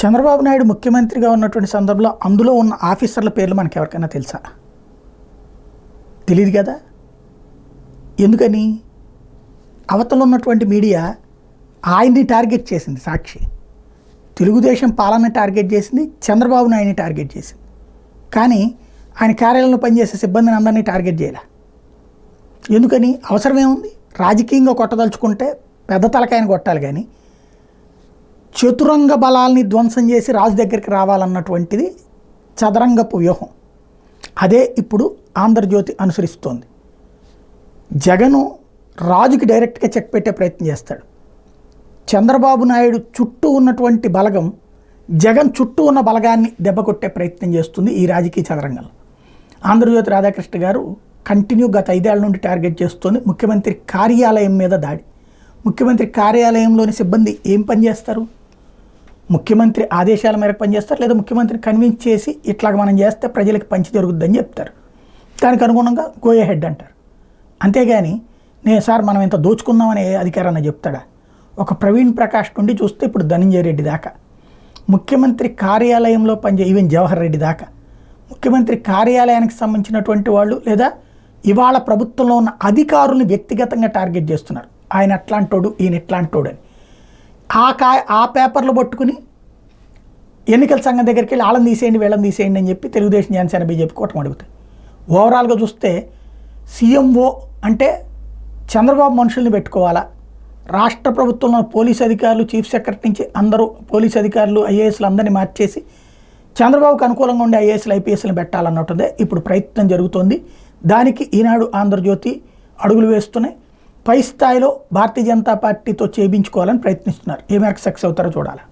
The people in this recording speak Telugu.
చంద్రబాబు నాయుడు ముఖ్యమంత్రిగా ఉన్నటువంటి సందర్భంలో అందులో ఉన్న ఆఫీసర్ల పేర్లు మనకు ఎవరికైనా తెలుసా? తెలియదు కదా. ఎందుకని? అవతల ఉన్నటువంటి మీడియా ఆయన్ని టార్గెట్ చేసింది. సాక్షి తెలుగుదేశం పాలన టార్గెట్ చేసింది, చంద్రబాబు నాయుడిని టార్గెట్ చేసింది. కానీ ఆయన కార్యాలయంలో పనిచేసే సిబ్బందిని అందరినీ టార్గెట్ చేయాలి. ఎందుకని? అవసరమేముంది? రాజకీయంగా కొట్టదలుచుకుంటే పెద్ద తలకాయని కొట్టాలి, కానీ చతురంగ బలాల్ని ధ్వంసం చేసి రాజు దగ్గరికి రావాలన్నటువంటిది చదరంగపు వ్యూహం. అదే ఇప్పుడు ఆంధ్రజ్యోతి అనుసరిస్తోంది. జగను రాజుకి డైరెక్ట్గా చెక్ పెట్టే ప్రయత్నం చేస్తాడు. చంద్రబాబు నాయుడు చుట్టూ ఉన్నటువంటి బలగం జగన్ చుట్టూ ఉన్న బలగాన్ని దెబ్బకొట్టే ప్రయత్నం చేస్తుంది ఈ రాజకీయ చదరంగంలో. ఆంధ్రజ్యోతి రాధాకృష్ణ గారు కంటిన్యూ గత 5 ఏళ్ల నుండి టార్గెట్ చేస్తోంది ముఖ్యమంత్రి కార్యాలయం మీద దాడి. ముఖ్యమంత్రి కార్యాలయంలోని సిబ్బంది ఏం పనిచేస్తారు? ముఖ్యమంత్రి ఆదేశాల మేరకు పనిచేస్తారు, లేదా ముఖ్యమంత్రిని కన్విన్స్ చేసి ఇట్లాగ మనం చేస్తే ప్రజలకు పంచి జరుగుద్దని చెప్తారు. దానికి అనుగుణంగా గో హెడ్ అంటారు. అంతేగాని సార్ మనం ఇంత దోచుకుందామని అధికారాన్ని చెప్తాడా? ఒక ప్రవీణ్ ప్రకాష్ నుండి చూస్తే ఇప్పుడు ధనంజయ రెడ్డి దాకా, ముఖ్యమంత్రి కార్యాలయంలో ఈవెన్ జవహర్ రెడ్డి దాకా ముఖ్యమంత్రి కార్యాలయానికి సంబంధించినటువంటి వాళ్ళు, లేదా ఇవాళ ప్రభుత్వంలో ఉన్న అధికారుల్ని వ్యక్తిగతంగా టార్గెట్ చేస్తున్నారు. ఆయన అట్లాంటోడు, ఈయన ఇట్లాంటోడు అని. ఆ పేపర్లు పట్టుకుని ఎన్నికల సంఘం దగ్గరికి వెళ్ళి వాళ్ళని తీసేయండి, వీళ్ళని తీసేయండి అని చెప్పి తెలుగుదేశం, జనసేన, బీజేపీ కూటమి అడుగుతాయి. ఓవరాల్గా చూస్తే సీఎంఓ అంటే చంద్రబాబు మనుషుల్ని పెట్టుకోవాలా? రాష్ట్ర ప్రభుత్వంలో పోలీస్ అధికారులు, చీఫ్ సెక్రటరీ నుంచి అందరూ పోలీస్ అధికారులు, ఐఏఎస్లు అందరినీ మార్చేసి చంద్రబాబుకు అనుకూలంగా ఉండే ఐఏఎస్లు, ఐపీఎస్లు పెట్టాలన్నట్టుదే ఇప్పుడు ప్రయత్నం జరుగుతోంది. దానికి ఈనాడు, ఆంధ్రజ్యోతి అడుగులు వేస్తున్నాయి. పై స్థాయిలో భారతీయ జనతా పార్టీతో చేయించుకోవాలని ప్రయత్నిస్తున్నారు. ఏ మేరకు సక్సెస్ అవుతారో చూడాలి.